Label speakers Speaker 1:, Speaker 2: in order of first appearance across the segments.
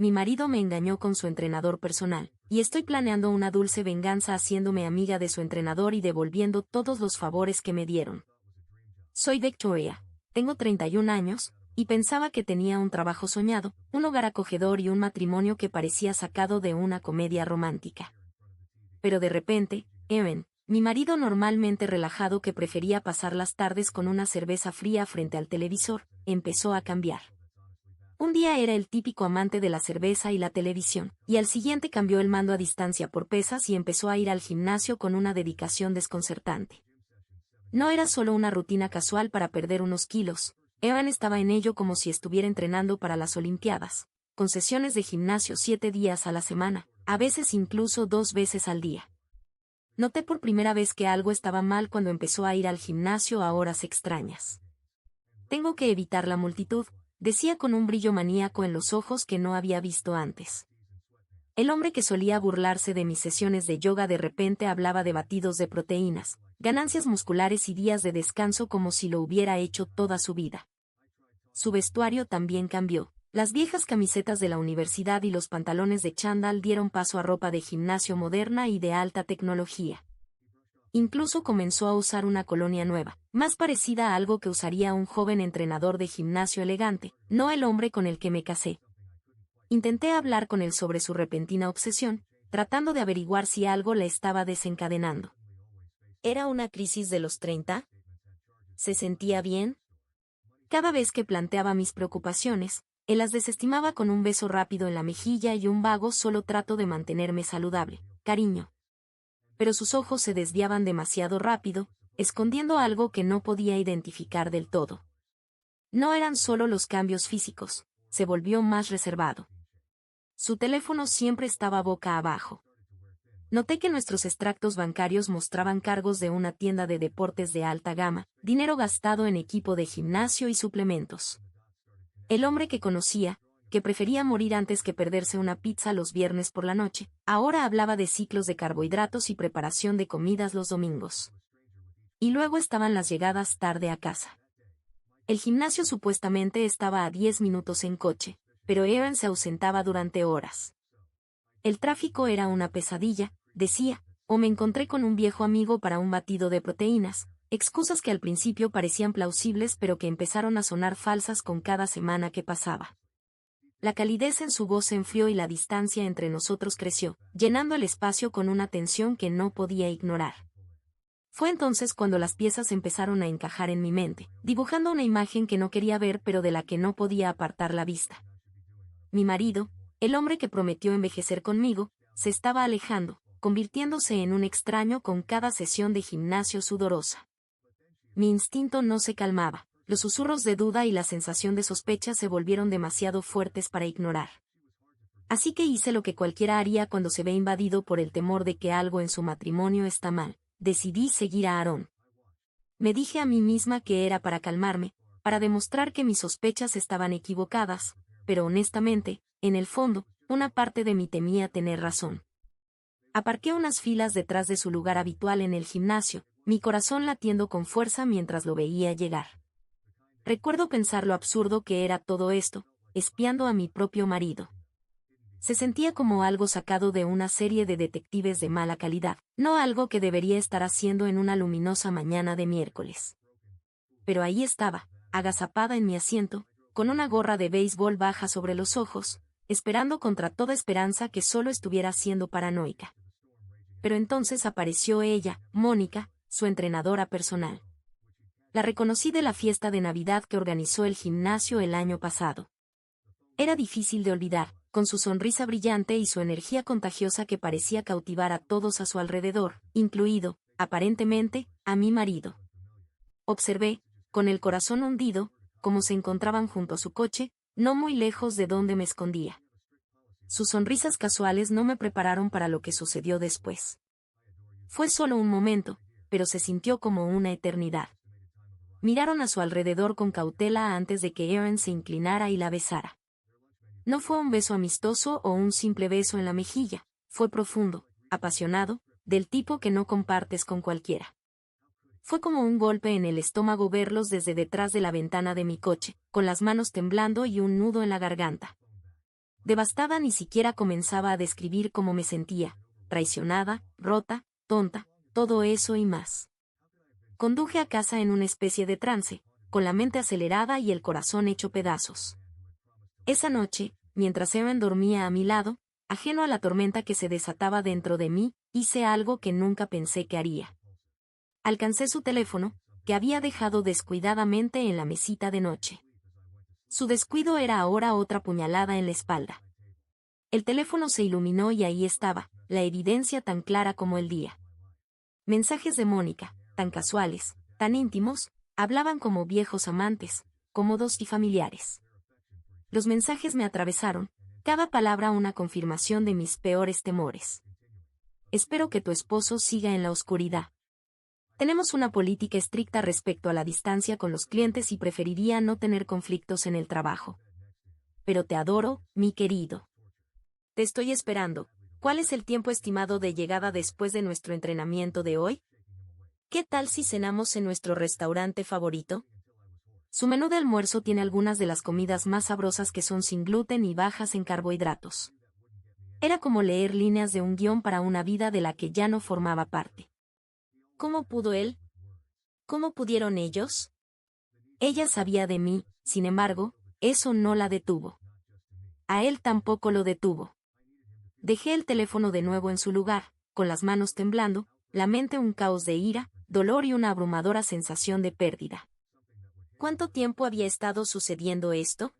Speaker 1: mi marido me engañó con su entrenador personal, y estoy planeando una dulce venganza haciéndome amiga de su entrenador y devolviendo todos los favores que me dieron. Soy Victoria, tengo 31 años, y pensaba que tenía un trabajo soñado, un hogar acogedor y un matrimonio que parecía sacado de una comedia romántica. Pero de repente, Evan, mi marido normalmente relajado que prefería pasar las tardes con una cerveza fría frente al televisor, empezó a cambiar. Un día era el típico amante de la cerveza y la televisión, y al siguiente cambió el mando a distancia por pesas y empezó a ir al gimnasio con una dedicación desconcertante. No era solo una rutina casual para perder unos kilos, Evan estaba en ello como si estuviera entrenando para las Olimpiadas, con sesiones de gimnasio 7 días a la semana, a veces incluso 2 veces al día. Noté por primera vez que algo estaba mal cuando empezó a ir al gimnasio a horas extrañas. Tengo que evitar la multitud, decía con un brillo maníaco en los ojos que no había visto antes. El hombre que solía burlarse de mis sesiones de yoga de repente hablaba de batidos de proteínas, ganancias musculares y días de descanso como si lo hubiera hecho toda su vida. Su vestuario también cambió. Las viejas camisetas de la universidad y los pantalones de chándal dieron paso a ropa de gimnasio moderna y de alta tecnología. Incluso comenzó a usar una colonia nueva, más parecida a algo que usaría un joven entrenador de gimnasio elegante, no el hombre con el que me casé. Intenté hablar con él sobre su repentina obsesión, tratando de averiguar si algo la estaba desencadenando. ¿Era una crisis de los 30? ¿Se sentía bien? Cada vez que planteaba mis preocupaciones, él las desestimaba con un beso rápido en la mejilla y un vago solo trato de mantenerme saludable, cariño. Pero sus ojos se desviaban demasiado rápido, escondiendo algo que no podía identificar del todo. No eran solo los cambios físicos, se volvió más reservado. Su teléfono siempre estaba boca abajo. Noté que nuestros extractos bancarios mostraban cargos de una tienda de deportes de alta gama, dinero gastado en equipo de gimnasio y suplementos. El hombre que conocía, que prefería morir antes que perderse una pizza los viernes por la noche, ahora hablaba de ciclos de carbohidratos y preparación de comidas los domingos. Y luego estaban las llegadas tarde a casa. El gimnasio supuestamente estaba a 10 minutos en coche, pero Evan se ausentaba durante horas. El tráfico era una pesadilla, decía, o me encontré con un viejo amigo para un batido de proteínas, excusas que al principio parecían plausibles pero que empezaron a sonar falsas con cada semana que pasaba. La calidez en su voz se enfrió y la distancia entre nosotros creció, llenando el espacio con una tensión que no podía ignorar. Fue entonces cuando las piezas empezaron a encajar en mi mente, dibujando una imagen que no quería ver pero de la que no podía apartar la vista. Mi marido, el hombre que prometió envejecer conmigo, se estaba alejando, convirtiéndose en un extraño con cada sesión de gimnasio sudorosa. Mi instinto no se calmaba, los susurros de duda y la sensación de sospecha se volvieron demasiado fuertes para ignorar. Así que hice lo que cualquiera haría cuando se ve invadido por el temor de que algo en su matrimonio está mal. Decidí seguir a Aaron. Me dije a mí misma que era para calmarme, para demostrar que mis sospechas estaban equivocadas, pero honestamente, en el fondo, una parte de mí temía tener razón. Aparqué unas filas detrás de su lugar habitual en el gimnasio, mi corazón latiendo con fuerza mientras lo veía llegar. Recuerdo pensar lo absurdo que era todo esto, espiando a mi propio marido. Se sentía como algo sacado de una serie de detectives de mala calidad, no algo que debería estar haciendo en una luminosa mañana de miércoles. Pero ahí estaba, agazapada en mi asiento, con una gorra de béisbol baja sobre los ojos, esperando contra toda esperanza que solo estuviera siendo paranoica. Pero entonces apareció ella, Mónica, su entrenadora personal. La reconocí de la fiesta de Navidad que organizó el gimnasio el año pasado. Era difícil de olvidar, con su sonrisa brillante y su energía contagiosa que parecía cautivar a todos a su alrededor, incluido, aparentemente, a mi marido. Observé, con el corazón hundido, cómo se encontraban junto a su coche, no muy lejos de donde me escondía. Sus sonrisas casuales no me prepararon para lo que sucedió después. Fue solo un momento, pero se sintió como una eternidad. Miraron a su alrededor con cautela antes de que Aaron se inclinara y la besara. No fue un beso amistoso o un simple beso en la mejilla, fue profundo, apasionado, del tipo que no compartes con cualquiera. Fue como un golpe en el estómago verlos desde detrás de la ventana de mi coche, con las manos temblando y un nudo en la garganta. Devastada, ni siquiera comenzaba a describir cómo me sentía, traicionada, rota, tonta, todo eso y más. Conduje a casa en una especie de trance, con la mente acelerada y el corazón hecho pedazos. Esa noche, mientras Evan dormía a mi lado, ajeno a la tormenta que se desataba dentro de mí, hice algo que nunca pensé que haría. Alcancé su teléfono, que había dejado descuidadamente en la mesita de noche. Su descuido era ahora otra puñalada en la espalda. El teléfono se iluminó y ahí estaba, la evidencia tan clara como el día. Mensajes de Mónica, tan casuales, tan íntimos, hablaban como viejos amantes, cómodos y familiares. Los mensajes me atravesaron, cada palabra una confirmación de mis peores temores. Espero que tu esposo siga en la oscuridad. Tenemos una política estricta respecto a la distancia con los clientes y preferiría no tener conflictos en el trabajo. Pero te adoro, mi querido. Te estoy esperando. ¿Cuál es el tiempo estimado de llegada después de nuestro entrenamiento de hoy? ¿Qué tal si cenamos en nuestro restaurante favorito? Su menú de almuerzo tiene algunas de las comidas más sabrosas que son sin gluten y bajas en carbohidratos. Era como leer líneas de un guión para una vida de la que ya no formaba parte. ¿Cómo pudo él? ¿Cómo pudieron ellos? Ella sabía de mí, sin embargo, eso no la detuvo. A él tampoco lo detuvo. Dejé el teléfono de nuevo en su lugar, con las manos temblando, la mente un caos de ira, dolor y una abrumadora sensación de pérdida. ¿Cuánto tiempo había estado sucediendo esto?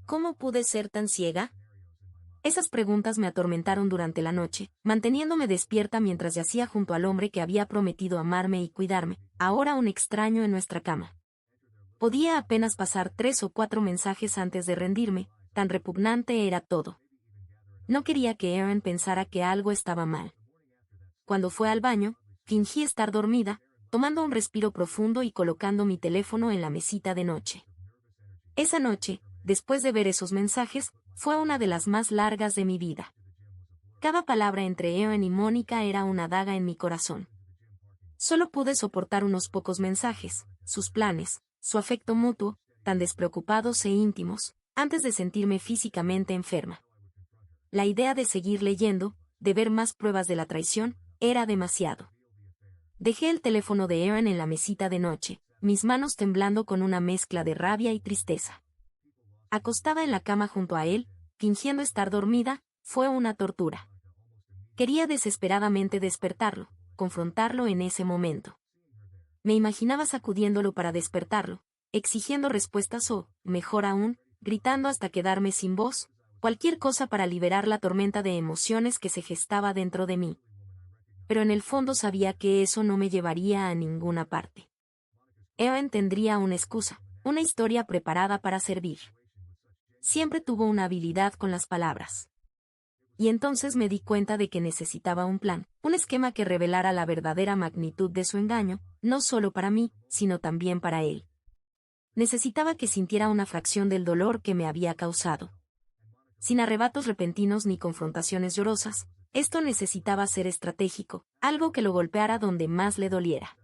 Speaker 1: ¿Cómo pude ser tan ciega? Esas preguntas me atormentaron durante la noche, manteniéndome despierta mientras yacía junto al hombre que había prometido amarme y cuidarme, ahora un extraño en nuestra cama. Podía apenas pasar 3 o 4 mensajes antes de rendirme, tan repugnante era todo. No quería que Erin pensara que algo estaba mal. Cuando fue al baño, fingí estar dormida, tomando un respiro profundo y colocando mi teléfono en la mesita de noche. Esa noche, después de ver esos mensajes, fue una de las más largas de mi vida. Cada palabra entre Erin y Mónica era una daga en mi corazón. Solo pude soportar unos pocos mensajes, sus planes, su afecto mutuo, tan despreocupados e íntimos, antes de sentirme físicamente enferma. La idea de seguir leyendo, de ver más pruebas de la traición, era demasiado. Dejé el teléfono de Erin en la mesita de noche, mis manos temblando con una mezcla de rabia y tristeza. Acostada en la cama junto a él, fingiendo estar dormida, fue una tortura. Quería desesperadamente despertarlo, confrontarlo en ese momento. Me imaginaba sacudiéndolo para despertarlo, exigiendo respuestas o, mejor aún, gritando hasta quedarme sin voz, cualquier cosa para liberar la tormenta de emociones que se gestaba dentro de mí. Pero en el fondo sabía que eso no me llevaría a ninguna parte. Erin tendría una excusa, una historia preparada para servir. Siempre tuvo una habilidad con las palabras. Y entonces me di cuenta de que necesitaba un plan, un esquema que revelara la verdadera magnitud de su engaño, no solo para mí, sino también para él. Necesitaba que sintiera una fracción del dolor que me había causado. Sin arrebatos repentinos ni confrontaciones llorosas, esto necesitaba ser estratégico, algo que lo golpeara donde más le doliera.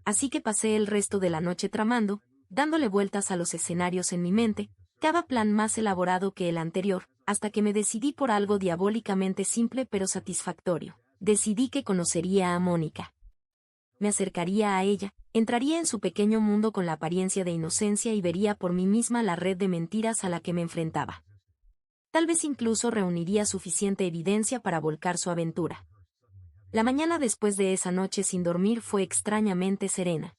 Speaker 1: Así que pasé el resto de la noche tramando, dándole vueltas a los escenarios en mi mente, cada plan más elaborado que el anterior, hasta que me decidí por algo diabólicamente simple pero satisfactorio. Decidí que conocería a Mónica. Me acercaría a ella, entraría en su pequeño mundo con la apariencia de inocencia y vería por mí misma la red de mentiras a la que me enfrentaba. Tal vez incluso reuniría suficiente evidencia para volcar su aventura. La mañana después de esa noche sin dormir fue extrañamente serena.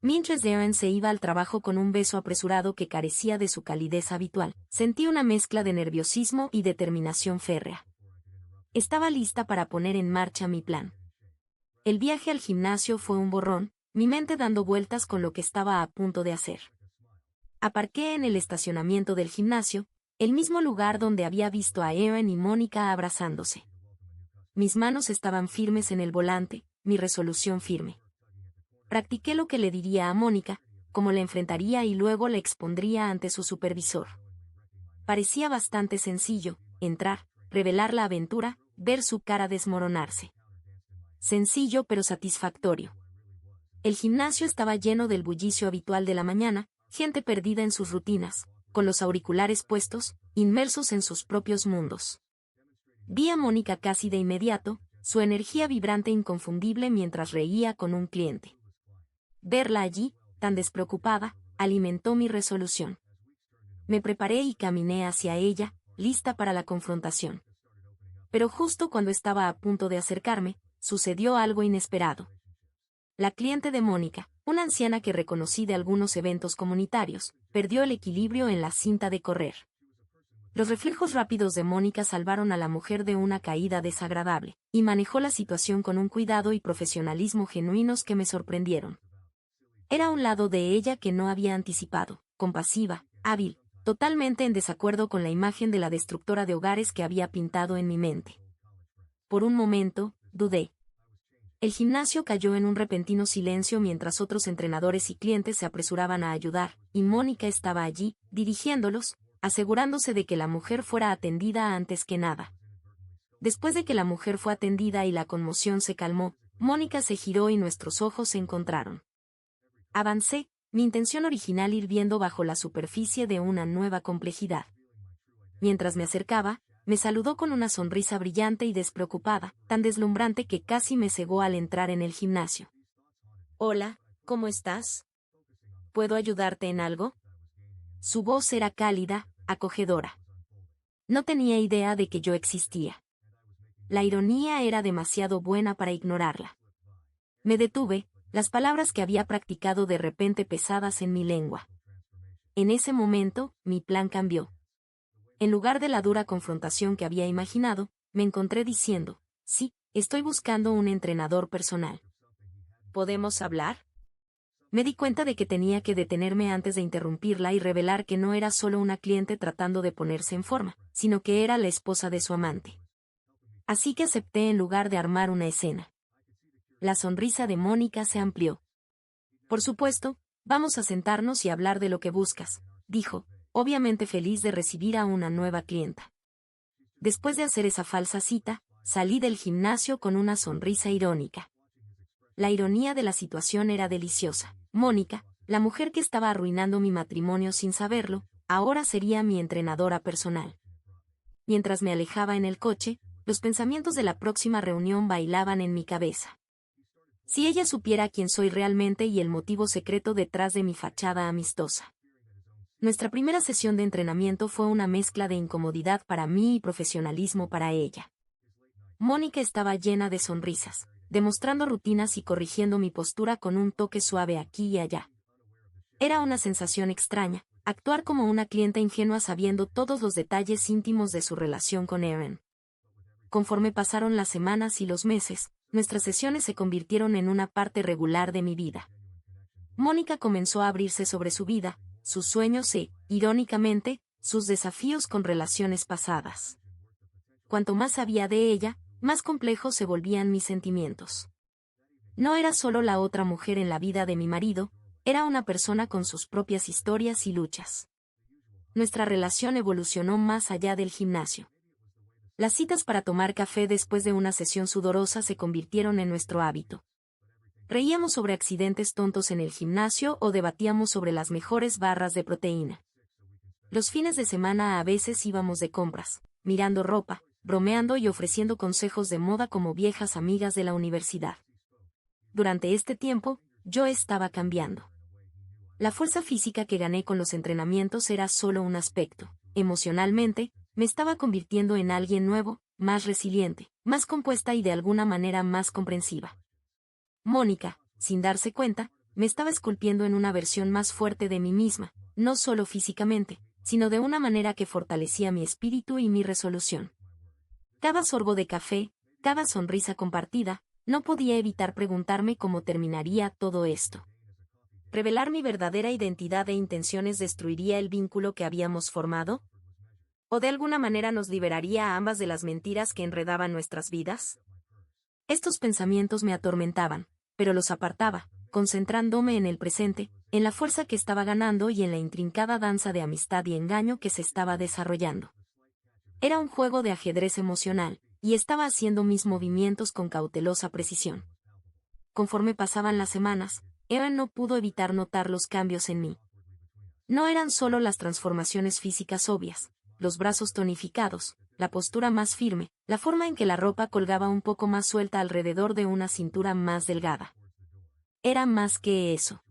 Speaker 1: Mientras Erin se iba al trabajo con un beso apresurado que carecía de su calidez habitual, sentí una mezcla de nerviosismo y determinación férrea. Estaba lista para poner en marcha mi plan. El viaje al gimnasio fue un borrón, mi mente dando vueltas con lo que estaba a punto de hacer. Aparqué en el estacionamiento del gimnasio, el mismo lugar donde había visto a Erin y Mónica abrazándose. Mis manos estaban firmes en el volante, mi resolución firme. Practiqué lo que le diría a Mónica, cómo la enfrentaría y luego la expondría ante su supervisor. Parecía bastante sencillo, entrar, revelar la aventura, ver su cara desmoronarse. Sencillo pero satisfactorio. El gimnasio estaba lleno del bullicio habitual de la mañana, gente perdida en sus rutinas, con los auriculares puestos, inmersos en sus propios mundos. Vi a Mónica casi de inmediato, su energía vibrante e inconfundible mientras reía con un cliente. Verla allí, tan despreocupada, alimentó mi resolución. Me preparé y caminé hacia ella, lista para la confrontación. Pero justo cuando estaba a punto de acercarme, sucedió algo inesperado. La cliente de Mónica, una anciana que reconocí de algunos eventos comunitarios, perdió el equilibrio en la cinta de correr. Los reflejos rápidos de Mónica salvaron a la mujer de una caída desagradable, y manejó la situación con un cuidado y profesionalismo genuinos que me sorprendieron. Era un lado de ella que no había anticipado, compasiva, hábil, totalmente en desacuerdo con la imagen de la destructora de hogares que había pintado en mi mente. Por un momento, dudé. El gimnasio cayó en un repentino silencio mientras otros entrenadores y clientes se apresuraban a ayudar, y Mónica estaba allí, dirigiéndolos, asegurándose de que la mujer fuera atendida antes que nada. Después de que la mujer fue atendida y la conmoción se calmó, Mónica se giró y nuestros ojos se encontraron. Avancé, mi intención original hirviendo bajo la superficie de una nueva complejidad. Mientras me acercaba, me saludó con una sonrisa brillante y despreocupada, tan deslumbrante que casi me cegó al entrar en el gimnasio. Hola, ¿cómo estás? ¿Puedo ayudarte en algo? Su voz era cálida, acogedora. No tenía idea de que yo existía. La ironía era demasiado buena para ignorarla. Me detuve, las palabras que había practicado de repente pesadas en mi lengua. En ese momento, mi plan cambió. En lugar de la dura confrontación que había imaginado, me encontré diciendo, sí, estoy buscando un entrenador personal. ¿Podemos hablar? Me di cuenta de que tenía que detenerme antes de interrumpirla y revelar que no era solo una cliente tratando de ponerse en forma, sino que era la esposa de su amante. Así que acepté en lugar de armar una escena. La sonrisa de Mónica se amplió. Por supuesto, vamos a sentarnos y hablar de lo que buscas, dijo, obviamente feliz de recibir a una nueva clienta. Después de hacer esa falsa cita, salí del gimnasio con una sonrisa irónica. La ironía de la situación era deliciosa. Mónica, la mujer que estaba arruinando mi matrimonio sin saberlo, ahora sería mi entrenadora personal. Mientras me alejaba en el coche, los pensamientos de la próxima reunión bailaban en mi cabeza. Si ella supiera quién soy realmente y el motivo secreto detrás de mi fachada amistosa. Nuestra primera sesión de entrenamiento fue una mezcla de incomodidad para mí y profesionalismo para ella. Mónica estaba llena de sonrisas, demostrando rutinas y corrigiendo mi postura con un toque suave aquí y allá. Era una sensación extraña, actuar como una clienta ingenua sabiendo todos los detalles íntimos de su relación con Erin. Conforme pasaron las semanas y los meses, nuestras sesiones se convirtieron en una parte regular de mi vida. Mónica comenzó a abrirse sobre su vida, sus sueños y, irónicamente, sus desafíos con relaciones pasadas. Cuanto más sabía de ella, más complejos se volvían mis sentimientos. No era solo la otra mujer en la vida de mi marido, era una persona con sus propias historias y luchas. Nuestra relación evolucionó más allá del gimnasio. Las citas para tomar café después de una sesión sudorosa se convirtieron en nuestro hábito. Reíamos sobre accidentes tontos en el gimnasio o debatíamos sobre las mejores barras de proteína. Los fines de semana a veces íbamos de compras, mirando ropa, bromeando y ofreciendo consejos de moda como viejas amigas de la universidad. Durante este tiempo, yo estaba cambiando. La fuerza física que gané con los entrenamientos era solo un aspecto. Emocionalmente, me estaba convirtiendo en alguien nuevo, más resiliente, más compuesta y de alguna manera más comprensiva. Mónica, sin darse cuenta, me estaba esculpiendo en una versión más fuerte de mí misma, no solo físicamente, sino de una manera que fortalecía mi espíritu y mi resolución. Cada sorbo de café, cada sonrisa compartida, no podía evitar preguntarme cómo terminaría todo esto. ¿Revelar mi verdadera identidad e intenciones destruiría el vínculo que habíamos formado? ¿O de alguna manera nos liberaría a ambas de las mentiras que enredaban nuestras vidas? Estos pensamientos me atormentaban, pero los apartaba, concentrándome en el presente, en la fuerza que estaba ganando y en la intrincada danza de amistad y engaño que se estaba desarrollando. Era un juego de ajedrez emocional, y estaba haciendo mis movimientos con cautelosa precisión. Conforme pasaban las semanas, Erin no pudo evitar notar los cambios en mí. No eran solo las transformaciones físicas obvias, los brazos tonificados, la postura más firme, la forma en que la ropa colgaba un poco más suelta alrededor de una cintura más delgada. Era más que eso.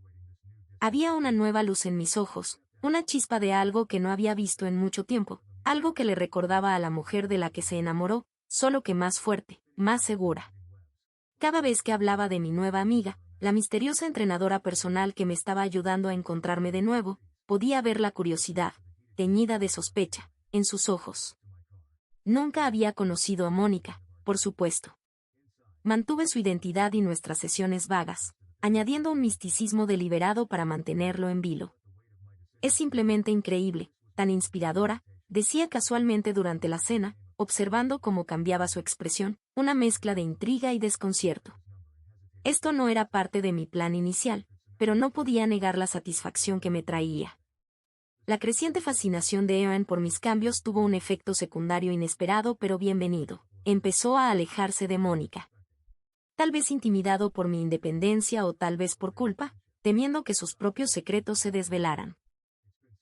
Speaker 1: Había una nueva luz en mis ojos, una chispa de algo que no había visto en mucho tiempo, algo que le recordaba a la mujer de la que se enamoró, solo que más fuerte, más segura. Cada vez que hablaba de mi nueva amiga, la misteriosa entrenadora personal que me estaba ayudando a encontrarme de nuevo, podía ver la curiosidad, teñida de sospecha, en sus ojos. Nunca había conocido a Mónica, por supuesto. Mantuve su identidad y nuestras sesiones vagas, añadiendo un misticismo deliberado para mantenerlo en vilo. Es simplemente increíble, tan inspiradora, decía casualmente durante la cena, observando cómo cambiaba su expresión, una mezcla de intriga y desconcierto. Esto no era parte de mi plan inicial, pero no podía negar la satisfacción que me traía. La creciente fascinación de Erin por mis cambios tuvo un efecto secundario inesperado pero bienvenido. Empezó a alejarse de Mónica. Tal vez intimidado por mi independencia o tal vez por culpa, temiendo que sus propios secretos se desvelaran.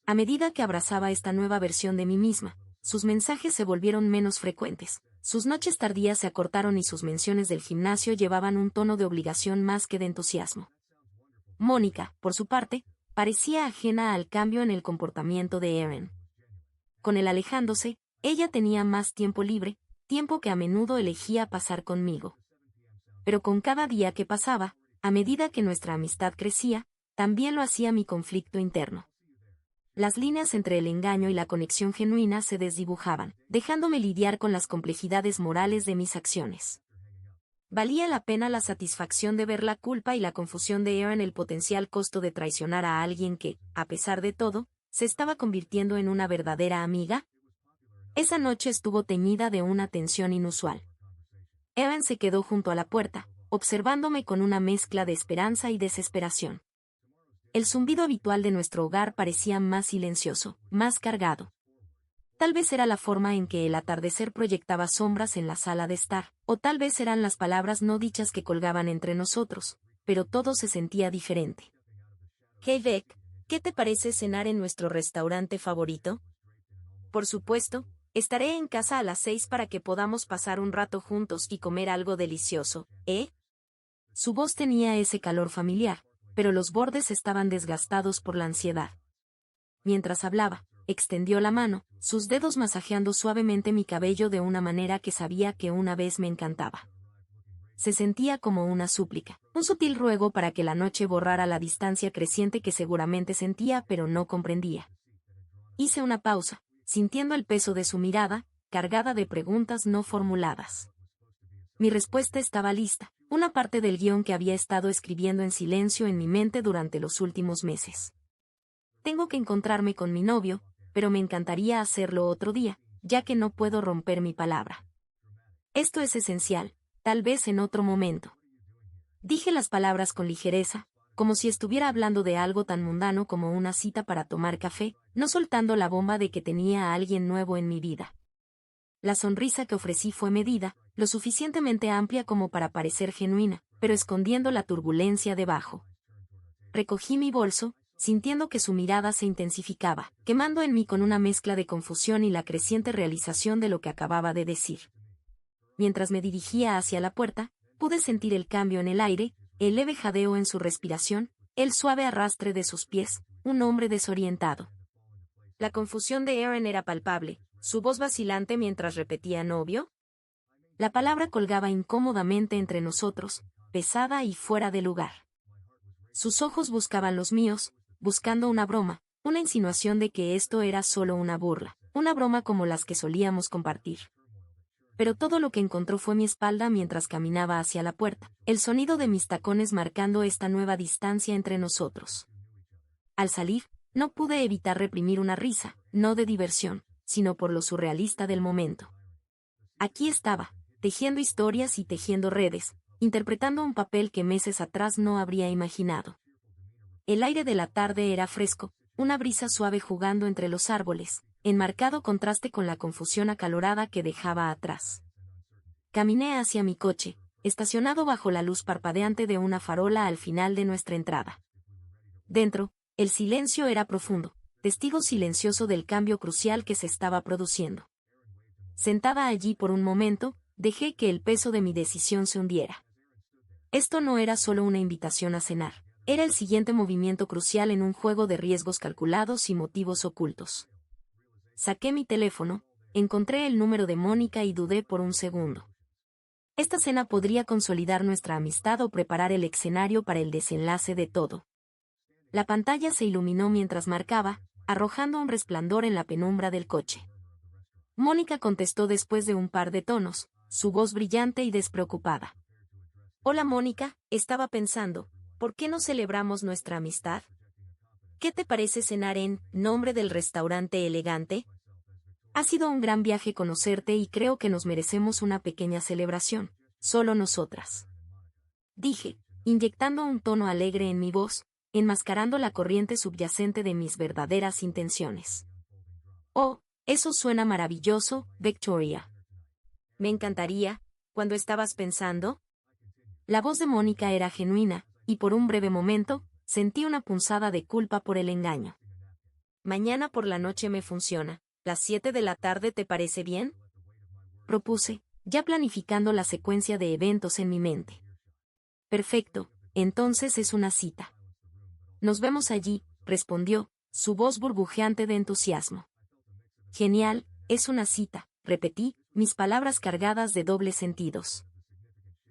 Speaker 1: A medida que abrazaba esta nueva versión de mí misma, sus mensajes se volvieron menos frecuentes, sus noches tardías se acortaron y sus menciones del gimnasio llevaban un tono de obligación más que de entusiasmo. Mónica, por su parte, parecía ajena al cambio en el comportamiento de Erin. Con él alejándose, ella tenía más tiempo libre, tiempo que a menudo elegía pasar conmigo. Pero con cada día que pasaba, a medida que nuestra amistad crecía, también lo hacía mi conflicto interno. Las líneas entre el engaño y la conexión genuina se desdibujaban, dejándome lidiar con las complejidades morales de mis acciones. Valía la pena la satisfacción de ver la culpa y la confusión de Erin, el potencial costo de traicionar a alguien que, a pesar de todo, se estaba convirtiendo en una verdadera amiga. Esa noche estuvo teñida de una tensión inusual. Erin se quedó junto a la puerta, observándome con una mezcla de esperanza y desesperación. El zumbido habitual de nuestro hogar parecía más silencioso, más cargado. Tal vez era la forma en que el atardecer proyectaba sombras en la sala de estar, o tal vez eran las palabras no dichas que colgaban entre nosotros, pero todo se sentía diferente. «Hey Beck, ¿qué te parece cenar en nuestro restaurante favorito?» «Por supuesto, estaré en casa a las 6 para que podamos pasar un rato juntos y comer algo delicioso, ¿eh?» Su voz tenía ese calor familiar, pero los bordes estaban desgastados por la ansiedad. Mientras hablaba, extendió la mano, sus dedos masajeando suavemente mi cabello de una manera que sabía que una vez me encantaba. Se sentía como una súplica, un sutil ruego para que la noche borrara la distancia creciente que seguramente sentía pero no comprendía. Hice una pausa, sintiendo el peso de su mirada, cargada de preguntas no formuladas. Mi respuesta estaba lista, una parte del guión que había estado escribiendo en silencio en mi mente durante los últimos meses. Tengo que encontrarme con mi novio, pero me encantaría hacerlo otro día, ya que no puedo romper mi palabra. Esto es esencial, tal vez en otro momento. Dije las palabras con ligereza, como si estuviera hablando de algo tan mundano como una cita para tomar café, no soltando la bomba de que tenía a alguien nuevo en mi vida. La sonrisa que ofrecí fue medida, lo suficientemente amplia como para parecer genuina, pero escondiendo la turbulencia debajo. Recogí mi bolso, sintiendo que su mirada se intensificaba, quemando en mí con una mezcla de confusión y la creciente realización de lo que acababa de decir. Mientras me dirigía hacia la puerta, pude sentir el cambio en el aire, el leve jadeo en su respiración, el suave arrastre de sus pies, un hombre desorientado. La confusión de Erin era palpable, su voz vacilante mientras repetía «¿novio?». La palabra colgaba incómodamente entre nosotros, pesada y fuera de lugar. Sus ojos buscaban los míos, buscando una broma, una insinuación de que esto era solo una burla, una broma como las que solíamos compartir. Pero todo lo que encontró fue mi espalda mientras caminaba hacia la puerta, el sonido de mis tacones marcando esta nueva distancia entre nosotros. Al salir, no pude evitar reprimir una risa, no de diversión, sino por lo surrealista del momento. Aquí estaba, tejiendo historias y tejiendo redes, interpretando un papel que meses atrás no habría imaginado. El aire de la tarde era fresco, una brisa suave jugando entre los árboles, en marcado contraste con la confusión acalorada que dejaba atrás. Caminé hacia mi coche, estacionado bajo la luz parpadeante de una farola al final de nuestra entrada. Dentro, el silencio era profundo, testigo silencioso del cambio crucial que se estaba produciendo. Sentada allí por un momento, dejé que el peso de mi decisión se hundiera. Esto no era solo una invitación a cenar, era el siguiente movimiento crucial en un juego de riesgos calculados y motivos ocultos. Saqué mi teléfono, encontré el número de Mónica y dudé por un segundo. Esta cena podría consolidar nuestra amistad o preparar el escenario para el desenlace de todo. La pantalla se iluminó mientras marcaba, arrojando un resplandor en la penumbra del coche. Mónica contestó después de un par de tonos, su voz brillante y despreocupada. Hola Mónica, estaba pensando, ¿por qué no celebramos nuestra amistad? ¿Qué te parece cenar en nombre del restaurante elegante? Ha sido un gran viaje conocerte y creo que nos merecemos una pequeña celebración, solo nosotras. Dije, inyectando un tono alegre en mi voz, enmascarando la corriente subyacente de mis verdaderas intenciones. Oh, eso suena maravilloso, Victoria. Me encantaría, ¿cuándo estabas pensando? La voz de Mónica era genuina, y por un breve momento, sentí una punzada de culpa por el engaño. Mañana por la noche me funciona. ¿Las 7 de la tarde te parece bien? Propuse, ya planificando la secuencia de eventos en mi mente. Perfecto, entonces es una cita. Nos vemos allí, respondió, su voz burbujeante de entusiasmo. Genial, es una cita, repetí, mis palabras cargadas de dobles sentidos.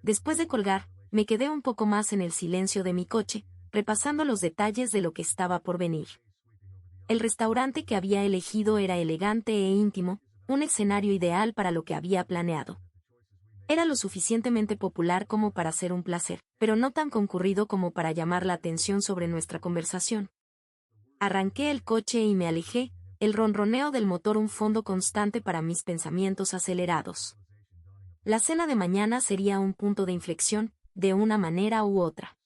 Speaker 1: Después de colgar, me quedé un poco más en el silencio de mi coche, repasando los detalles de lo que estaba por venir. El restaurante que había elegido era elegante e íntimo, un escenario ideal para lo que había planeado. Era lo suficientemente popular como para ser un placer, pero no tan concurrido como para llamar la atención sobre nuestra conversación. Arranqué el coche y me alejé, el ronroneo del motor un fondo constante para mis pensamientos acelerados. La cena de mañana sería un punto de inflexión, de una manera u otra.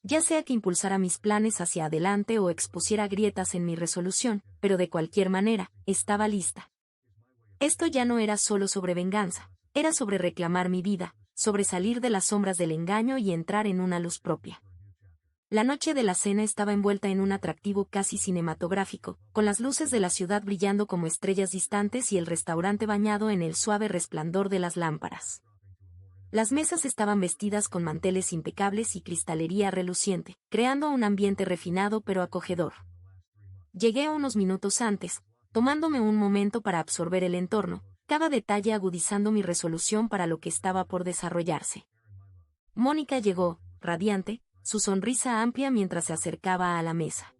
Speaker 1: Ya sea que impulsara mis planes hacia adelante o expusiera grietas en mi resolución, pero de cualquier manera, estaba lista. Esto ya no era solo sobre venganza, era sobre reclamar mi vida, sobre salir de las sombras del engaño y entrar en una luz propia. La noche de la cena estaba envuelta en un atractivo casi cinematográfico, con las luces de la ciudad brillando como estrellas distantes y el restaurante bañado en el suave resplandor de las lámparas. Las mesas estaban vestidas con manteles impecables y cristalería reluciente, creando un ambiente refinado pero acogedor. Llegué unos minutos antes, tomándome un momento para absorber el entorno, cada detalle agudizando mi resolución para lo que estaba por desarrollarse. Mónica llegó, radiante, su sonrisa amplia mientras se acercaba a la mesa.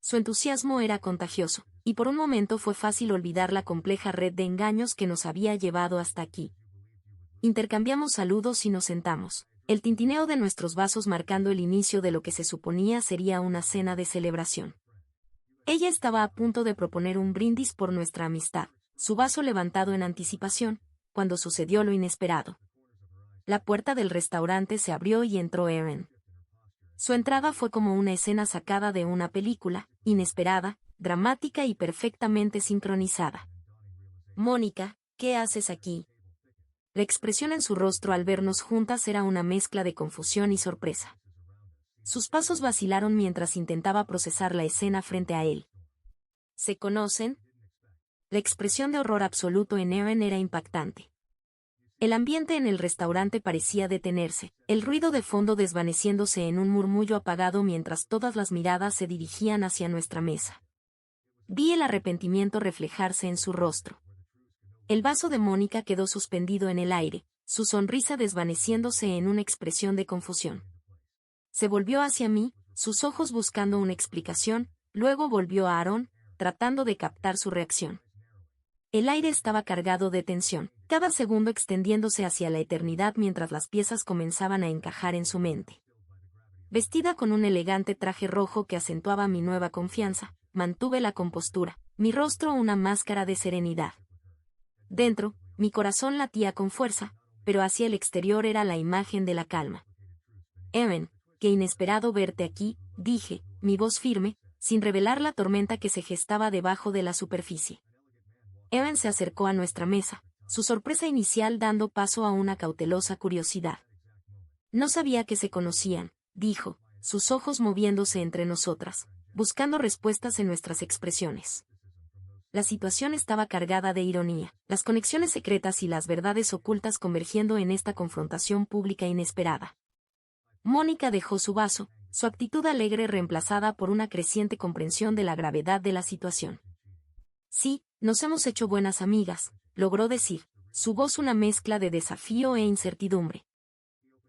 Speaker 1: Su entusiasmo era contagioso, y por un momento fue fácil olvidar la compleja red de engaños que nos había llevado hasta aquí. Intercambiamos saludos y nos sentamos, el tintineo de nuestros vasos marcando el inicio de lo que se suponía sería una cena de celebración. Ella estaba a punto de proponer un brindis por nuestra amistad, su vaso levantado en anticipación, cuando sucedió lo inesperado. La puerta del restaurante se abrió y entró Erin. Su entrada fue como una escena sacada de una película, inesperada, dramática y perfectamente sincronizada. «Mónica, ¿qué haces aquí?» La expresión en su rostro al vernos juntas era una mezcla de confusión y sorpresa. Sus pasos vacilaron mientras intentaba procesar la escena frente a él. ¿Se conocen? La expresión de horror absoluto en Erin era impactante. El ambiente en el restaurante parecía detenerse, el ruido de fondo desvaneciéndose en un murmullo apagado mientras todas las miradas se dirigían hacia nuestra mesa. Vi el arrepentimiento reflejarse en su rostro. El vaso de Mónica quedó suspendido en el aire, su sonrisa desvaneciéndose en una expresión de confusión. Se volvió hacia mí, sus ojos buscando una explicación, luego volvió a Aaron, tratando de captar su reacción. El aire estaba cargado de tensión, cada segundo extendiéndose hacia la eternidad mientras las piezas comenzaban a encajar en su mente. Vestida con un elegante traje rojo que acentuaba mi nueva confianza, mantuve la compostura, mi rostro una máscara de serenidad. Dentro, mi corazón latía con fuerza, pero hacia el exterior era la imagen de la calma. Erin, qué inesperado verte aquí, dije, mi voz firme, sin revelar la tormenta que se gestaba debajo de la superficie. Erin se acercó a nuestra mesa, su sorpresa inicial dando paso a una cautelosa curiosidad. No sabía que se conocían, dijo, sus ojos moviéndose entre nosotras. buscando respuestas en nuestras expresiones. La situación estaba cargada de ironía, las conexiones secretas y las verdades ocultas convergiendo en esta confrontación pública inesperada. Mónica dejó su vaso, su actitud alegre reemplazada por una creciente comprensión de la gravedad de la situación. Sí, nos hemos hecho buenas amigas, logró decir, su voz una mezcla de desafío e incertidumbre.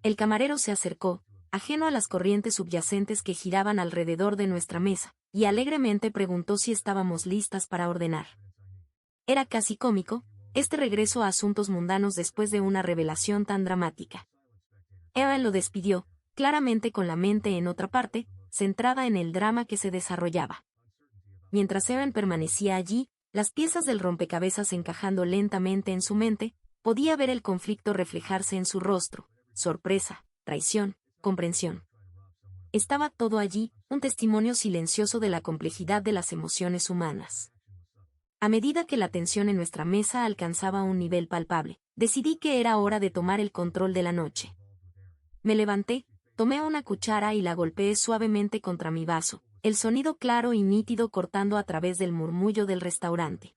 Speaker 1: El camarero se acercó, ajeno a las corrientes subyacentes que giraban alrededor de nuestra mesa, y alegremente preguntó si estábamos listas para ordenar. Era casi cómico, este regreso a asuntos mundanos después de una revelación tan dramática. Evan lo despidió, claramente con la mente en otra parte, centrada en el drama que se desarrollaba. Mientras Evan permanecía allí, las piezas del rompecabezas encajando lentamente en su mente, podía ver el conflicto reflejarse en su rostro, sorpresa, traición, comprensión. Estaba todo allí, un testimonio silencioso de la complejidad de las emociones humanas. A medida que la tensión en nuestra mesa alcanzaba un nivel palpable, decidí que era hora de tomar el control de la noche. Me levanté, tomé una cuchara y la golpeé suavemente contra mi vaso, el sonido claro y nítido cortando a través del murmullo del restaurante.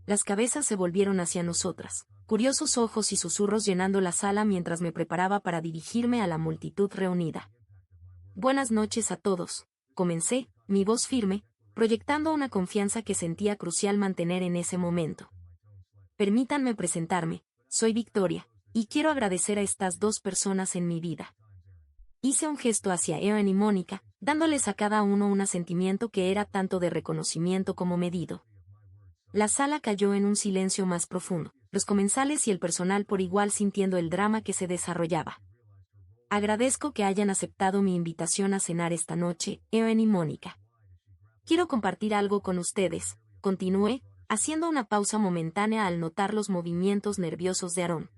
Speaker 1: Las cabezas se volvieron hacia nosotras, curiosos ojos y susurros llenando la sala mientras me preparaba para dirigirme a la multitud reunida. Buenas noches a todos, comencé, mi voz firme, proyectando una confianza que sentía crucial mantener en ese momento. Permítanme presentarme, soy Victoria, y quiero agradecer a estas dos personas en mi vida. Hice un gesto hacia Evan y Mónica, dándoles a cada uno un asentimiento que era tanto de reconocimiento como medido. La sala cayó en un silencio más profundo, los comensales y el personal por igual sintiendo el drama que se desarrollaba. Agradezco que hayan aceptado mi invitación a cenar esta noche, Evan y Mónica. Quiero compartir algo con ustedes, continué, haciendo una pausa momentánea al notar los movimientos nerviosos de Aarón.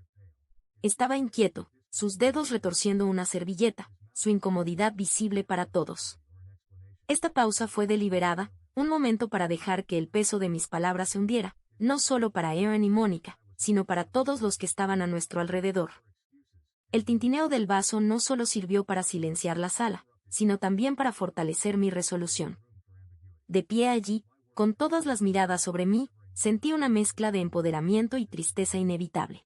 Speaker 1: Estaba inquieto, sus dedos retorciendo una servilleta, su incomodidad visible para todos. Esta pausa fue deliberada, un momento para dejar que el peso de mis palabras se hundiera, no solo para Evan y Mónica, sino para todos los que estaban a nuestro alrededor. El tintineo del vaso no solo sirvió para silenciar la sala, sino también para fortalecer mi resolución. De pie allí, con todas las miradas sobre mí, sentí una mezcla de empoderamiento y tristeza inevitable.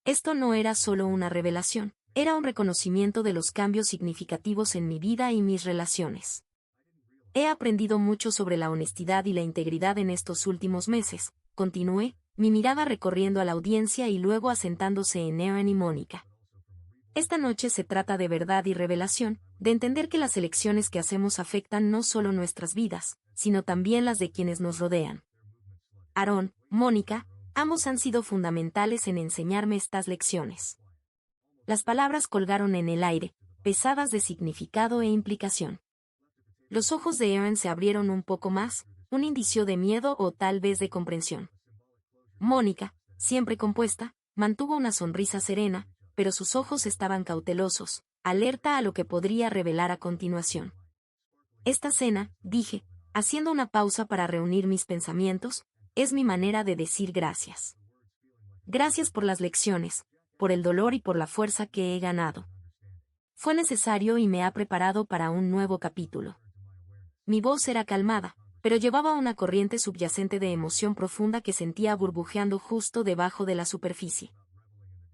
Speaker 1: Esto no era solo una revelación, era un reconocimiento de los cambios significativos en mi vida y mis relaciones. He aprendido mucho sobre la honestidad y la integridad en estos últimos meses, continué, mi mirada recorriendo a la audiencia y luego asentándose en Evan y Mónica. Esta noche se trata de verdad y revelación, de entender que las elecciones que hacemos afectan no solo nuestras vidas, sino también las de quienes nos rodean. Aarón, Mónica, ambos han sido fundamentales en enseñarme estas lecciones. Las palabras colgaron en el aire, pesadas de significado e implicación. Los ojos de Evan se abrieron un poco más, un indicio de miedo o tal vez de comprensión. Mónica, siempre compuesta, mantuvo una sonrisa serena, pero sus ojos estaban cautelosos, alerta a lo que podría revelar a continuación. Esta cena, dije, haciendo una pausa para reunir mis pensamientos, es mi manera de decir gracias. Gracias por las lecciones, por el dolor y por la fuerza que he ganado. Fue necesario y me ha preparado para un nuevo capítulo. Mi voz era calmada, pero llevaba una corriente subyacente de emoción profunda que sentía burbujeando justo debajo de la superficie.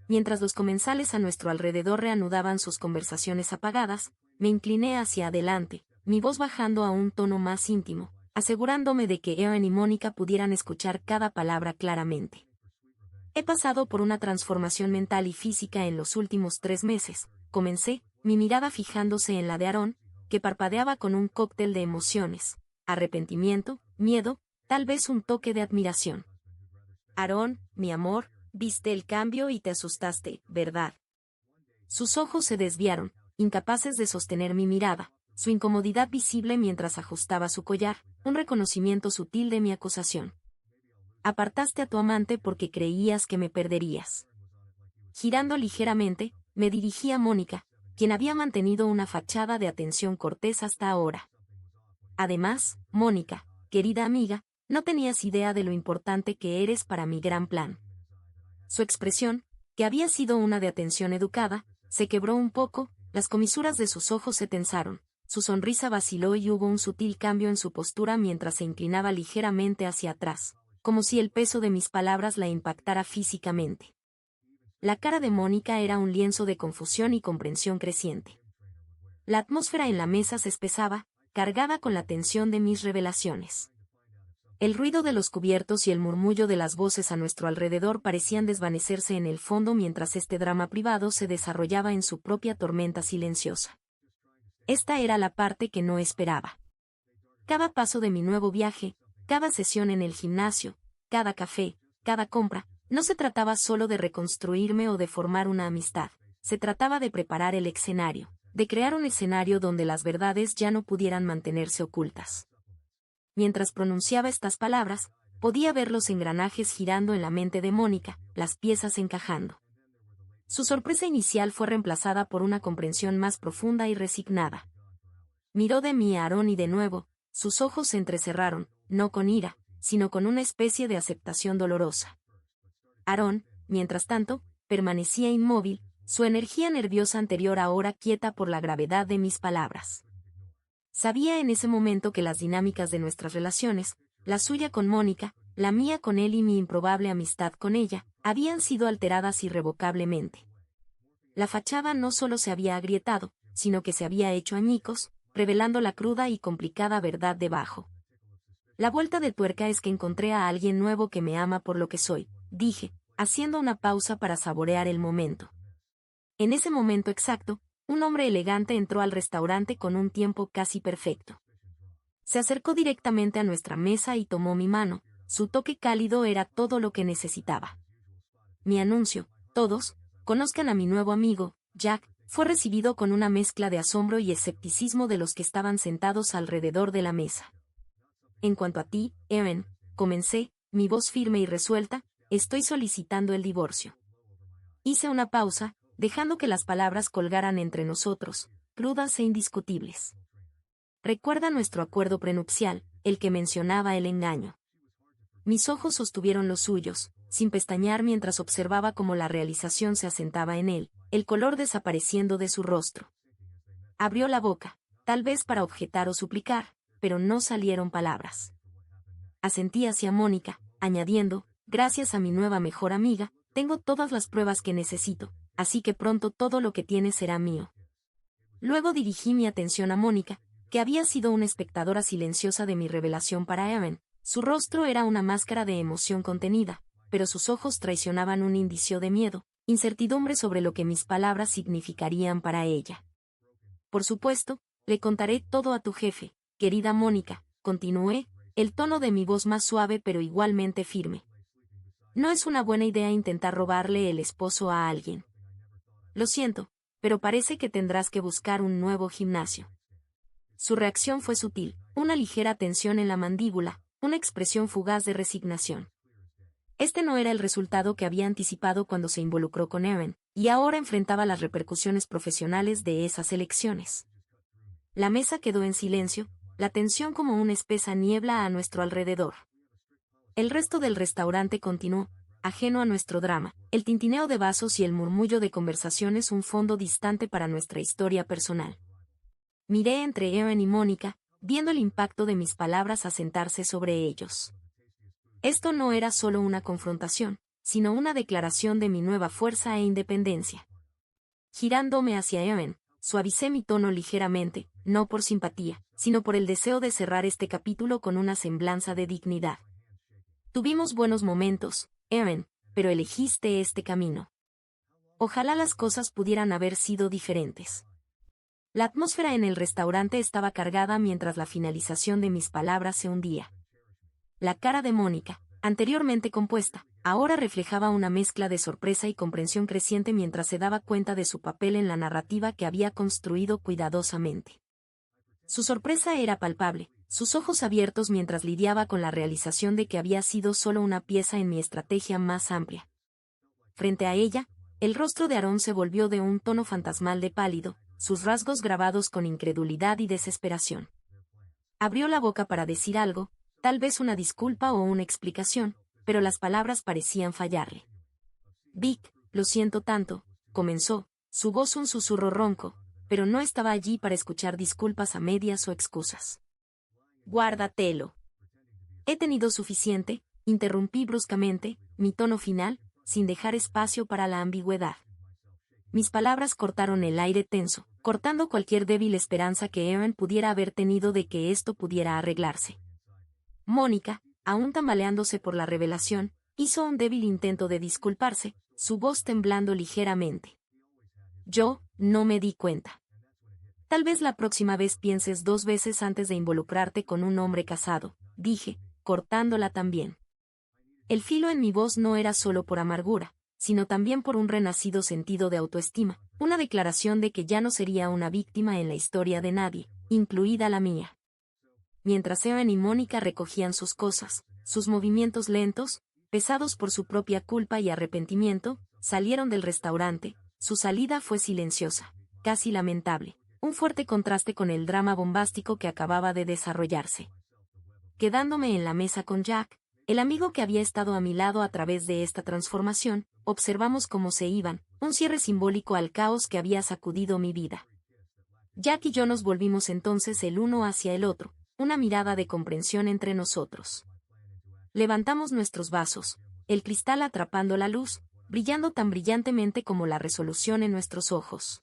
Speaker 1: Mientras los comensales a nuestro alrededor reanudaban sus conversaciones apagadas, me incliné hacia adelante, mi voz bajando a un tono más íntimo, asegurándome de que Evan y Mónica pudieran escuchar cada palabra claramente. He pasado por una transformación mental y física en los últimos 3 meses, comencé, mi mirada fijándose en la de Aarón, que parpadeaba con un cóctel de emociones, arrepentimiento, miedo, tal vez un toque de admiración. Aarón, mi amor, viste el cambio y te asustaste, ¿verdad? Sus ojos se desviaron, incapaces de sostener mi mirada, su incomodidad visible mientras ajustaba su collar, un reconocimiento sutil de mi acusación. Apartaste a tu amante porque creías que me perderías. Girando ligeramente, me dirigí a Mónica, quien había mantenido una fachada de atención cortés hasta ahora. Además, Mónica, querida amiga, no tenías idea de lo importante que eres para mi gran plan. Su expresión, que había sido una de atención educada, se quebró un poco, las comisuras de sus ojos se tensaron, Su sonrisa vaciló y hubo un sutil cambio en su postura mientras se inclinaba ligeramente hacia atrás, como si el peso de mis palabras la impactara físicamente. La cara de Mónica era un lienzo de confusión y comprensión creciente. La atmósfera en la mesa se espesaba, cargada con la tensión de mis revelaciones. El ruido de los cubiertos y el murmullo de las voces a nuestro alrededor parecían desvanecerse en el fondo mientras este drama privado se desarrollaba en su propia tormenta silenciosa. Esta era la parte que no esperaba. Cada paso de mi nuevo viaje, cada sesión en el gimnasio, cada café, cada compra, no se trataba solo de reconstruirme o de formar una amistad, se trataba de preparar el escenario, de crear un escenario donde las verdades ya no pudieran mantenerse ocultas. Mientras pronunciaba estas palabras, podía ver los engranajes girando en la mente de Mónica, las piezas encajando. Su sorpresa inicial fue reemplazada por una comprensión más profunda y resignada. Miró de mí a Aarón y de nuevo, sus ojos se entrecerraron, no con ira, sino con una especie de aceptación dolorosa. Aarón, mientras tanto, permanecía inmóvil, su energía nerviosa anterior ahora quieta por la gravedad de mis palabras. Sabía en ese momento que las dinámicas de nuestras relaciones, la suya con Mónica, la mía con él y mi improbable amistad con ella, habían sido alteradas irrevocablemente. La fachada no solo se había agrietado, sino que se había hecho añicos, revelando la cruda y complicada verdad debajo. La vuelta de tuerca es que encontré a alguien nuevo que me ama por lo que soy, dije, haciendo una pausa para saborear el momento. En ese momento exacto, un hombre elegante entró al restaurante con un tiempo casi perfecto. Se acercó directamente a nuestra mesa y tomó mi mano, su toque cálido era todo lo que necesitaba. Mi anuncio, todos, conozcan a mi nuevo amigo, Jack, fue recibido con una mezcla de asombro y escepticismo de los que estaban sentados alrededor de la mesa. En cuanto a ti, Erin, comencé, mi voz firme y resuelta, estoy solicitando el divorcio. Hice una pausa, dejando que las palabras colgaran entre nosotros, crudas e indiscutibles. Recuerda nuestro acuerdo prenupcial, el que mencionaba el engaño. Mis ojos sostuvieron los suyos, sin pestañear mientras observaba cómo la realización se asentaba en él, el color desapareciendo de su rostro. Abrió la boca, tal vez para objetar o suplicar, pero no salieron palabras. Asentí hacia Mónica, añadiendo, gracias a mi nueva mejor amiga, tengo todas las pruebas que necesito, así que pronto todo lo que tienes será mío. Luego dirigí mi atención a Mónica, que había sido una espectadora silenciosa de mi revelación para Erin. Su rostro era una máscara de emoción contenida, pero sus ojos traicionaban un indicio de miedo, incertidumbre sobre lo que mis palabras significarían para ella. Por supuesto, le contaré todo a tu jefe, querida Mónica, continué, el tono de mi voz más suave pero igualmente firme. No es una buena idea intentar robarle el esposo a alguien. Lo siento, pero parece que tendrás que buscar un nuevo gimnasio. Su reacción fue sutil, una ligera tensión en la mandíbula, una expresión fugaz de resignación. Este no era el resultado que había anticipado cuando se involucró con Erin, y ahora enfrentaba las repercusiones profesionales de esas elecciones. La mesa quedó en silencio, la tensión como una espesa niebla a nuestro alrededor. El resto del restaurante continuó, ajeno a nuestro drama, el tintineo de vasos y el murmullo de conversaciones un fondo distante para nuestra historia personal. Miré entre Erin y Mónica, viendo el impacto de mis palabras asentarse sobre ellos. Esto no era solo una confrontación, sino una declaración de mi nueva fuerza e independencia. Girándome hacia Erin, suavicé mi tono ligeramente, no por simpatía, sino por el deseo de cerrar este capítulo con una semblanza de dignidad. Tuvimos buenos momentos, Erin, pero elegiste este camino. Ojalá las cosas pudieran haber sido diferentes. La atmósfera en el restaurante estaba cargada mientras la finalización de mis palabras se hundía. La cara de Mónica, anteriormente compuesta, ahora reflejaba una mezcla de sorpresa y comprensión creciente mientras se daba cuenta de su papel en la narrativa que había construido cuidadosamente. Su sorpresa era palpable, sus ojos abiertos mientras lidiaba con la realización de que había sido solo una pieza en mi estrategia más amplia. Frente a ella, el rostro de Aarón se volvió de un tono fantasmal de pálido, sus rasgos grabados con incredulidad y desesperación. Abrió la boca para decir algo, tal vez una disculpa o una explicación, pero las palabras parecían fallarle. Vic, lo siento tanto, comenzó, su voz un susurro ronco, pero no estaba allí para escuchar disculpas a medias o excusas. Guárdatelo. He tenido suficiente, interrumpí bruscamente, mi tono final, sin dejar espacio para la ambigüedad. Mis palabras cortaron el aire tenso, cortando cualquier débil esperanza que Aaron pudiera haber tenido de que esto pudiera arreglarse. Mónica, aún tambaleándose por la revelación, hizo un débil intento de disculparse, su voz temblando ligeramente. Yo, no me di cuenta. Tal vez la próxima vez pienses 2 veces antes de involucrarte con un hombre casado, dije, cortándola también. El filo en mi voz no era solo por amargura, sino también por un renacido sentido de autoestima, una declaración de que ya no sería una víctima en la historia de nadie, incluida la mía. Mientras Aaron y Mónica recogían sus cosas, sus movimientos lentos, pesados por su propia culpa y arrepentimiento, salieron del restaurante. Su salida fue silenciosa, casi lamentable, un fuerte contraste con el drama bombástico que acababa de desarrollarse. Quedándome en la mesa con Jack, el amigo que había estado a mi lado a través de esta transformación, observamos cómo se iban, un cierre simbólico al caos que había sacudido mi vida. Jack y yo nos volvimos entonces el uno hacia el otro, una mirada de comprensión entre nosotros. Levantamos nuestros vasos, el cristal atrapando la luz, brillando tan brillantemente como la resolución en nuestros ojos.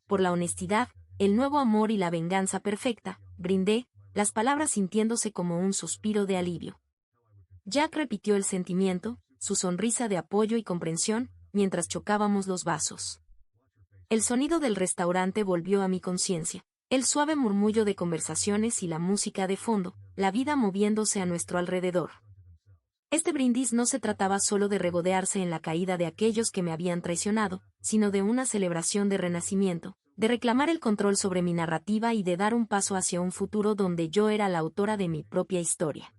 Speaker 1: Por la honestidad, el nuevo amor y la venganza perfecta, brindé, las palabras sintiéndose como un suspiro de alivio. Jack repitió el sentimiento, su sonrisa de apoyo y comprensión, mientras chocábamos los vasos. El sonido del restaurante volvió a mi conciencia, el suave murmullo de conversaciones y la música de fondo, la vida moviéndose a nuestro alrededor. Este brindis no se trataba solo de regodearse en la caída de aquellos que me habían traicionado, sino de una celebración de renacimiento, de reclamar el control sobre mi narrativa y de dar un paso hacia un futuro donde yo era la autora de mi propia historia.